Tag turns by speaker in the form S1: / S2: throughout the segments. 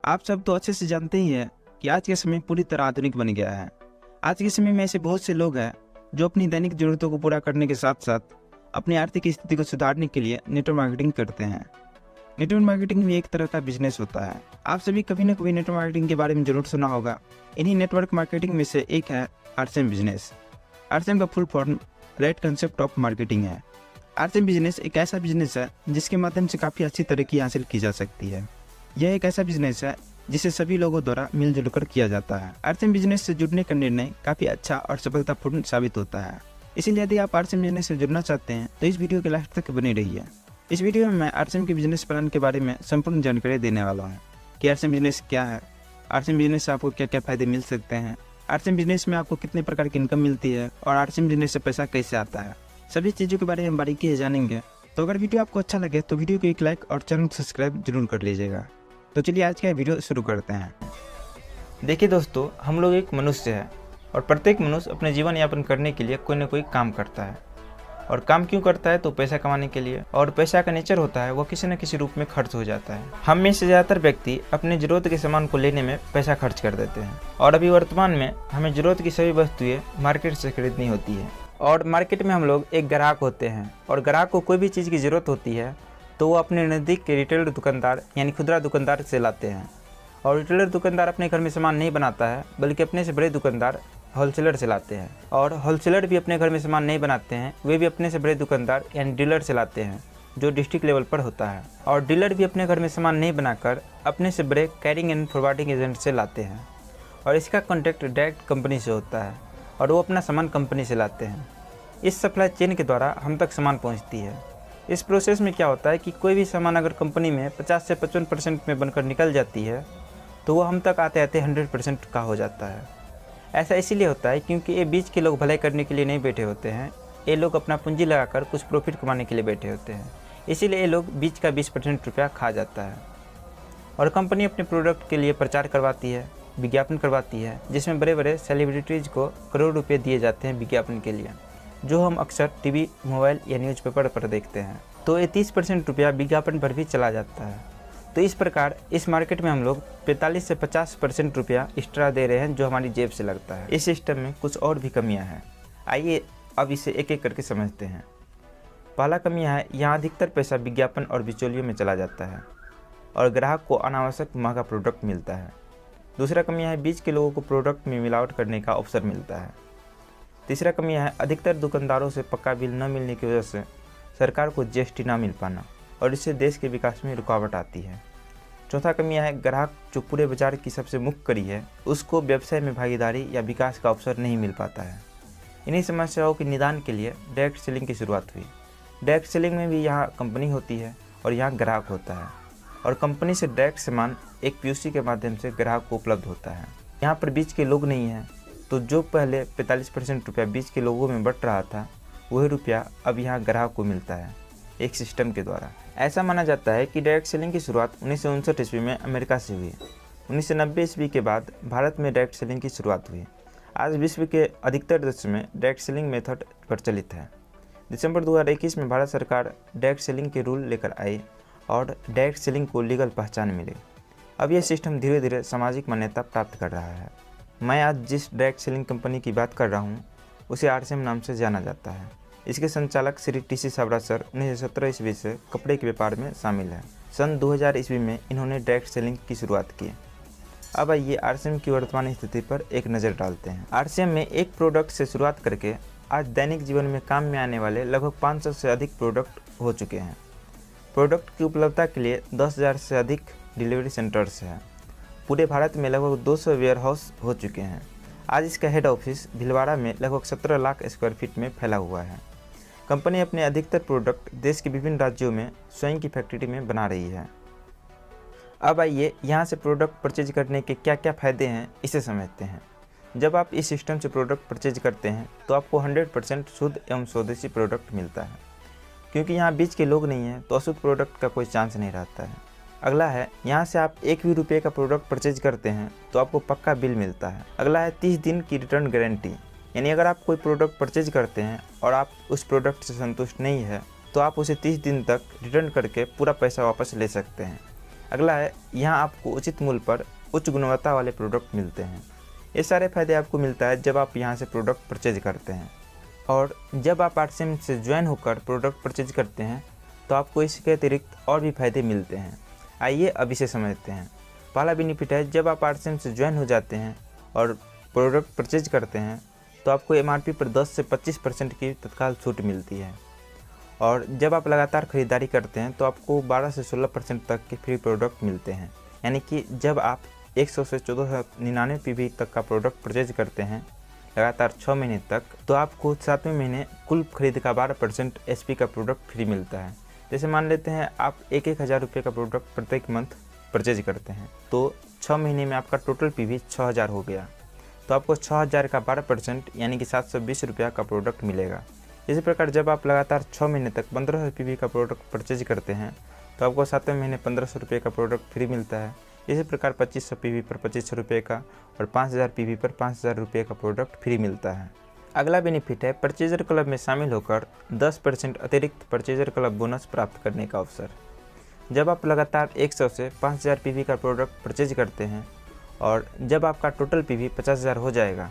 S1: आप सब तो अच्छे से जानते ही हैं कि आज के समय पूरी तरह आधुनिक बन गया है। आज के समय में ऐसे बहुत से लोग हैं जो अपनी दैनिक जरूरतों को पूरा करने के साथ साथ अपनी आर्थिक स्थिति को सुधारने के लिए नेटवर्क मार्केटिंग करते हैं। नेटवर्क मार्केटिंग भी एक तरह का बिजनेस होता है। आप सभी कभी न कभी नेटवर्क मार्केटिंग के बारे में जरूर सुना होगा। इन्हीं नेटवर्क मार्केटिंग में से एक है आरसीएम बिजनेस। आरसीएम का full form right concept of marketing है। आरसीएम बिजनेस एक ऐसा बिजनेस है जिसके माध्यम से काफ़ी अच्छी तरक्की हासिल की जा सकती है। यह एक ऐसा बिजनेस है जिसे सभी लोगों द्वारा मिलजुल कर किया जाता है। आरसीएम बिजनेस से जुड़ने का निर्णय काफ़ी अच्छा और सफलतापूर्ण साबित होता है। इसीलिए यदि आप आरसीएम बिजनेस से जुड़ना चाहते हैं तो इस वीडियो के लास्ट तक बने रहिए। इस वीडियो में मैं आरसीएम के बिजनेस प्लान के बारे में संपूर्ण जानकारी देने वाला हूँ कि आरसीएम बिजनेस क्या है, आरसीएम बिजनेस से आपको क्या क्या फायदे मिल सकते हैं, आरसीएम बिजनेस में आपको कितने प्रकार की इनकम मिलती है और आरसीएम बिजनेस से पैसा कैसे आता है। सभी चीज़ों के बारे में बारीकी से जानेंगे। तो अगर वीडियो आपको अच्छा लगे तो वीडियो को एक लाइक और चैनल को सब्सक्राइब जरूर कर लीजिएगा। तो चलिए आज का वीडियो शुरू करते हैं।
S2: देखिए दोस्तों, हम लोग एक मनुष्य है और प्रत्येक मनुष्य अपने जीवन यापन करने के लिए कोई न कोई काम करता है। और काम क्यों करता है? तो पैसा कमाने के लिए। और पैसा का नेचर होता है वो किसी न किसी रूप में खर्च हो जाता है। हम में से ज़्यादातर व्यक्ति अपनी ज़रूरत के सामान को लेने में पैसा खर्च कर देते हैं। और अभी वर्तमान में हमें ज़रूरत की सभी वस्तुएं मार्केट से खरीदनी होती है। और मार्केट में हम लोग एक ग्राहक होते हैं और ग्राहक को कोई भी चीज़ की ज़रूरत होती है तो वो अपने नज़दीक के रिटेलर दुकानदार यानी खुदरा दुकानदार से लाते हैं। और रिटेलर दुकानदार अपने घर में सामान नहीं बनाता है बल्कि अपने से बड़े दुकानदार होलसेलर से लाते हैं। और होलसेलर भी अपने घर में सामान नहीं बनाते हैं, वे भी अपने से बड़े दुकानदार यानी डीलर से लाते हैं जो डिस्ट्रिक्ट लेवल पर होता है। और डीलर भी अपने घर में सामान नहीं बनाकर अपने से बड़े कैरिंग एंड फॉरवर्डिंग एजेंट से लाते हैं। और इसका कॉन्टैक्ट डायरेक्ट कंपनी से होता है और वो अपना सामान कंपनी से लाते हैं। इस सप्लाई चेन के द्वारा हम तक सामान पहुँचती है। इस प्रोसेस में क्या होता है कि कोई भी सामान अगर कंपनी में 50 से 55% में बनकर निकल जाती है तो वो हम तक आते आते 100% का हो जाता है। ऐसा इसीलिए होता है क्योंकि ये बीच के लोग भलाई करने के लिए नहीं बैठे होते हैं, ये लोग अपना पूंजी लगाकर कुछ प्रॉफिट कमाने के लिए बैठे होते हैं। इसीलिए ये लोग बीच का 20% रुपया खा जाता है। और कंपनी अपने प्रोडक्ट के लिए प्रचार करवाती है, विज्ञापन करवाती है, जिसमें बड़े बड़े सेलिब्रिटीज़ को करोड़ रुपये दिए जाते हैं विज्ञापन के लिए, जो हम अक्सर टीवी, मोबाइल या न्यूज़पेपर पर देखते हैं। तो ये 30% रुपया विज्ञापन पर भी चला जाता है। तो इस प्रकार इस मार्केट में हम लोग 45 से 50% रुपया एक्स्ट्रा दे रहे हैं जो हमारी जेब से लगता है। इस सिस्टम में कुछ और भी कमियां हैं। आइए अब इसे एक एक करके समझते हैं। पहला कमियां है, यहाँ अधिकतर पैसा विज्ञापन और बिचौलियों में चला जाता है और ग्राहक को अनावश्यक महंगा प्रोडक्ट मिलता है। दूसरा कमियां है, बीच के लोगों को प्रोडक्ट में मिलावट करने का अवसर मिलता है। तीसरा कमियां है, अधिकतर दुकानदारों से पक्का बिल न मिलने की वजह से सरकार को जीएसटी ना मिल पाना और इससे देश के विकास में रुकावट आती है। चौथा कमियां है, ग्राहक जो पूरे बाजार की सबसे मुख्य कड़ी है उसको व्यवसाय में भागीदारी या विकास का अवसर नहीं मिल पाता है। इन्हीं समस्याओं के निदान के लिए डायरेक्ट सेलिंग की शुरुआत हुई। डायरेक्ट सेलिंग में भी यहाँ कंपनी होती है और यहाँ ग्राहक होता है और कंपनी से डायरेक्ट सामान एक पीयूसी के माध्यम से ग्राहक को उपलब्ध होता है। यहाँ पर बीच के लोग नहीं हैं, तो जो पहले 45% रुपया बीच के लोगों में बट रहा था वही रुपया अब यहाँ ग्राहक को मिलता है एक सिस्टम के द्वारा। ऐसा माना जाता है कि डायरेक्ट सेलिंग की शुरुआत 1959 ईस्वी में अमेरिका से हुई। 1990 ईस्वी के बाद भारत में डायरेक्ट सेलिंग की शुरुआत हुई। आज विश्व के अधिकतर देशों में डायरेक्ट सेलिंग मेथड प्रचलित है। दिसंबर 2021 में भारत सरकार डायरेक्ट सेलिंग के रूल लेकर आई और डायरेक्ट सेलिंग को लीगल पहचान मिली। अब यह सिस्टम धीरे धीरे सामाजिक मान्यता प्राप्त कर रहा है। मैं आज जिस डायरेक्ट सेलिंग कंपनी की बात कर रहा हूँ उसे आरसीएम नाम से जाना जाता है। इसके संचालक श्री टीसी सावरा सर 1917 ईस्वी से कपड़े के व्यापार में शामिल हैं। सन 2000 ईस्वी में इन्होंने डायरेक्ट सेलिंग की शुरुआत की। अब आइए आरसीएम की वर्तमान स्थिति पर एक नज़र डालते हैं। आरसीएम में एक प्रोडक्ट से शुरुआत करके आज दैनिक जीवन में काम में आने वाले लगभग 500 से अधिक प्रोडक्ट हो चुके हैं। प्रोडक्ट की उपलब्धता के लिए 10,000 से अधिक डिलीवरी सेंटर्स हैं। पूरे भारत में लगभग 200 वेयर हाउस हो चुके हैं। आज इसका हेड ऑफिस भीलवाड़ा में लगभग 17 लाख स्क्वायर फीट में फैला हुआ है। कंपनी अपने अधिकतर प्रोडक्ट देश के विभिन्न राज्यों में स्वयं की फैक्ट्री में बना रही है। अब आइए यहाँ से प्रोडक्ट परचेज करने के क्या क्या फ़ायदे हैं इसे समझते हैं। जब आप इस सिस्टम से प्रोडक्ट परचेज करते हैं तो आपको 100% शुद्ध एवं स्वदेशी प्रोडक्ट मिलता है। क्योंकि यहाँ बीच के लोग नहीं हैं तो अशुद्ध प्रोडक्ट का कोई चांस नहीं रहता है। अगला है, यहाँ से आप एक भी रुपये का प्रोडक्ट परचेज करते हैं तो आपको पक्का बिल मिलता है। अगला है 30 दिन की रिटर्न गारंटी, यानी अगर आप कोई प्रोडक्ट परचेज करते हैं और आप उस प्रोडक्ट से संतुष्ट नहीं है तो आप उसे 30 दिन तक रिटर्न करके पूरा पैसा वापस ले सकते हैं। अगला है, यहाँ आपको उचित मूल्य पर उच्च गुणवत्ता वाले प्रोडक्ट मिलते हैं। ये सारे फायदे आपको मिलता है जब आप यहाँ से प्रोडक्ट परचेज करते हैं। और जब आप आरसीएम से ज्वाइन होकर प्रोडक्ट परचेज करते हैं तो आपको इसके अतिरिक्त और भी फायदे मिलते हैं। आइए अब इसे समझते हैं। पहला बेनिफिट है, जब आप आरसीएम से ज्वाइन हो जाते हैं और प्रोडक्ट परचेज करते हैं तो आपको एमआरपी पर 10 से 25% की तत्काल छूट मिलती है। और जब आप लगातार खरीदारी करते हैं तो आपको 12 से 16% तक के फ्री प्रोडक्ट मिलते हैं। यानी कि जब आप 100 से 1499 पीवी तक का प्रोडक्ट परचेज करते हैं लगातार 6 महीने तक, तो आपको 7वें महीने कुल खरीद का 12% एसपी का प्रोडक्ट फ्री मिलता है। जैसे मान लेते हैं आप 1,000 रुपये का प्रोडक्ट प्रत्येक मंथ परचेज करते हैं तो 6 महीने में आपका टोटल पीवी 6000 हो गया, तो आपको 6000 का 12% यानी कि 720 रुपया का प्रोडक्ट मिलेगा। इसी प्रकार जब आप लगातार 6 महीने तक 1500 पीवी का प्रोडक्ट परचेज करते हैं तो आपको 7वें महीने 1500 रुपये का प्रोडक्ट फ्री मिलता है। इसी प्रकार 2500 पीवी पर 2500 रुपये का और 5000 पीवी पर 5000 रुपये का प्रोडक्ट फ्री मिलता है। अगला बेनिफिट है, परचेजर क्लब में शामिल होकर 10% अतिरिक्त परचेजर क्लब बोनस प्राप्त करने का अवसर। जब आप लगातार 100 से 5000 पीवी का प्रोडक्ट परचेज करते हैं और जब आपका टोटल पीवी 50000 हो जाएगा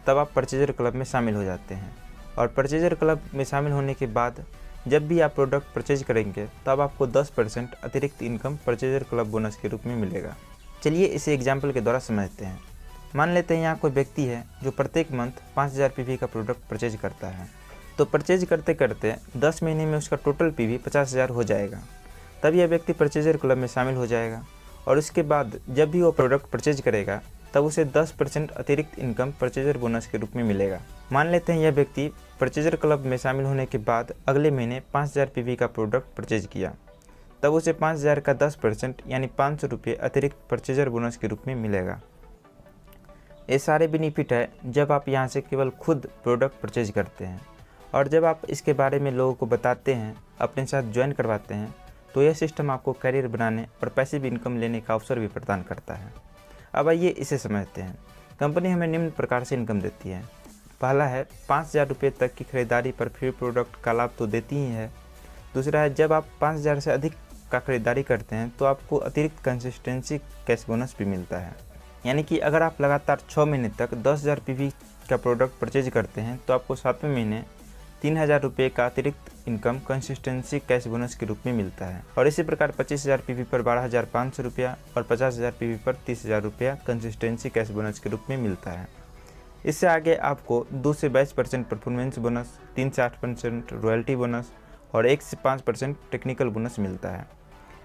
S2: तब आप परचेजर क्लब में शामिल हो जाते हैं। और परचेजर क्लब में शामिल होने के बाद जब भी आप प्रोडक्ट परचेज करेंगे तब आपको 10% अतिरिक्त इनकम परचेजर क्लब बोनस के रूप में मिलेगा। चलिए इसे एग्जाम्पल के द्वारा समझते हैं। मान लेते हैं यहाँ कोई व्यक्ति है जो प्रत्येक मंथ 5000 पीवी का प्रोडक्ट परचेज करता है, तो परचेज करते करते 10 महीने में उसका टोटल पीवी 50000 हो जाएगा। तब यह व्यक्ति परचेजर क्लब में शामिल हो जाएगा और उसके बाद जब भी वो प्रोडक्ट परचेज करेगा तब उसे 10% अतिरिक्त इनकम परचेजर बोनस के रूप में मिलेगा। मान लेते हैं यह व्यक्ति परचेजर क्लब में शामिल होने के बाद अगले महीने 5000 पीवी का प्रोडक्ट परचेज किया, तब उसे 5000 का 10% यानी 500 रुपये अतिरिक्त परचेजर बोनस के रूप में मिलेगा। ये सारे बेनिफिट है जब आप यहाँ से केवल खुद प्रोडक्ट परचेज करते हैं। और जब आप इसके बारे में लोगों को बताते हैं, अपने साथ ज्वाइन करवाते हैं, तो यह सिस्टम आपको करियर बनाने और पैसिव इनकम लेने का अवसर भी प्रदान करता है। अब आइए इसे समझते हैं। कंपनी हमें निम्न प्रकार से इनकम देती है। पहला है, 5000 रुपये तक की खरीदारी पर फ्री प्रोडक्ट का लाभ तो देती ही है। दूसरा है, जब आप 5000 से अधिक का खरीदारी करते हैं तो आपको अतिरिक्त कंसिस्टेंसी कैश बोनस भी मिलता है। यानी कि अगर आप लगातार 6 महीने तक 10000 पीवी का प्रोडक्ट परचेज करते हैं तो आपको 7वें महीने 3000 रुपये का अतिरिक्त इनकम कंसिस्टेंसी कैश बोनस के रूप में मिलता है। और इसी प्रकार 25000 पीवी पर 12500 रुपया और 50000 पीवी पर 30000 रुपया कंसिस्टेंसी कैश बोनस के रूप में मिलता है। इससे आगे आपको 2 से 22% परफॉर्मेंस बोनस, 3 से 8% रॉयल्टी बोनस और 1 से 5% टेक्निकल बोनस मिलता है।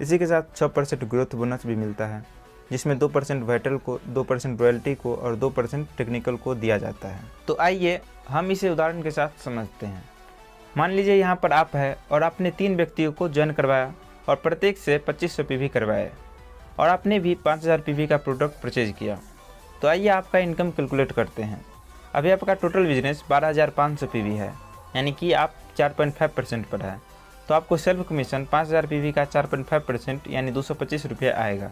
S2: इसी के साथ 6% ग्रोथ बोनस भी मिलता है, जिसमें 2% वाइटल को, 2% रॉयल्टी को और 2% टेक्निकल को दिया जाता है। तो आइए हम इसे उदाहरण के साथ समझते हैं। मान लीजिए यहाँ पर आप है और आपने 3 व्यक्तियों को ज्वाइन करवाया और प्रत्येक से 2500 पीवी करवाए और आपने भी 5000 पीवी का प्रोडक्ट परचेज किया। तो आइए आपका इनकम कैलकुलेट करते हैं। अभी आपका टोटल बिजनेस 12500 पीवी है, यानी कि आप 4.5% पर है। तो आपको सेल्फ कमीशन 5000 पीवी का 4.5% यानी 225 रुपये आएगा।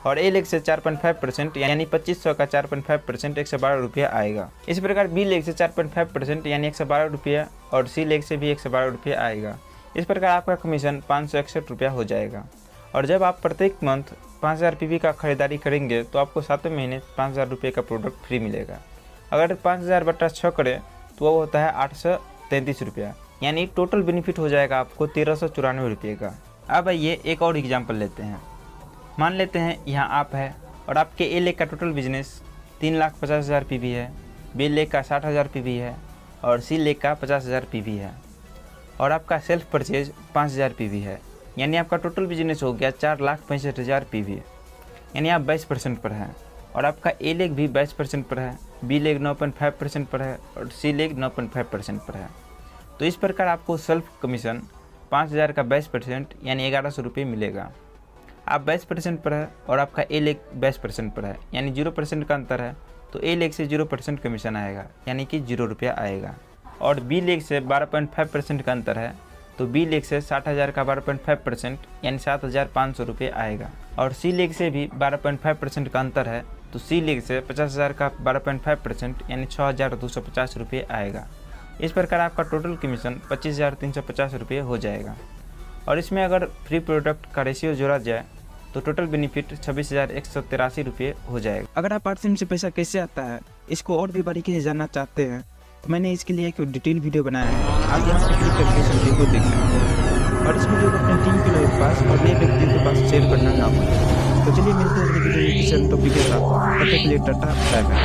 S2: और ए लेग से 4.5% यानी 2500 का 4.5% 112 रुपया आएगा। इस प्रकार बी लेग से 4.5% यानी 112 रुपया और सी लेग से भी 112 रुपया आएगा। इस प्रकार आपका कमीशन 561 रुपया हो जाएगा। और जब आप प्रत्येक मंथ 5000 पीवी का खरीदारी करेंगे तो आपको 7वें महीने 5000 रुपये का प्रोडक्ट फ्री मिलेगा। अगर 5000 बटा 6 करें तो वो होता है 833 रुपया, यानी टोटल बेनिफिट हो जाएगा आपको 1394 रुपये का। अब आइए एक और एग्जाम्पल लेते हैं। मान लेते हैं यहाँ आप है और आपके ए लेग का टोटल बिजनेस 3,50,000 पीवी है, बी लेग का 60,000 पीवी है और सी लेग का 50,000 पीवी है और आपका सेल्फ परचेज 5,000 पीवी है, यानी आपका टोटल बिजनेस हो गया 4,65,000 पीवी, यानी आप 22% पर हैं। और आपका ए लेग भी 22% पर है, बी लेग 9.5% पर है और सी लेग 9.5% पर है। तो इस प्रकार आपको सेल्फ कमीशन 5,000 का 22% यानी 1100 रुपये मिलेगा। आप 22% पर है और आपका ए लेग 22% पर है, यानी 0% का अंतर है, तो ए लेग से 0% कमीशन आएगा, यानी कि 0 रुपया आएगा। और बी लेग से 12.5% का अंतर है, तो बी लेग से 60,000 का 12.5% यानी 7,500 रुपये आएगा। और सी लेग से भी 12.5% का अंतर है, तो सी लेग से 50,000 का 12.5% यानी 6,250 रुपये आएगा। इस प्रकार आपका टोटल कमीशन 25,350 रुपये हो जाएगा। और इसमें अगर फ्री प्रोडक्ट का रेशियो जोड़ा जाए तो टोटल बेनिफिट 26,183 रुपये हो जाएगा।
S1: अगर आप पार्ट से पैसा कैसे आता है इसको और भी बारीकी से जानना चाहते हैं तो मैंने इसके लिए एक डिटेल वीडियो बनाया है, आप यहाँ पर क्लिक करके इस वीडियो को देख सकते हैं और इस वीडियो को अपने टीम के लोगों के पास और नए व्यक्तियों के पास शेयर करना ना भूलें। तो चलिए मिलते हैं अगली वीडियो में किसी अन्य टॉपिक के साथ, तब तक के लिए टाटा बाय बाय।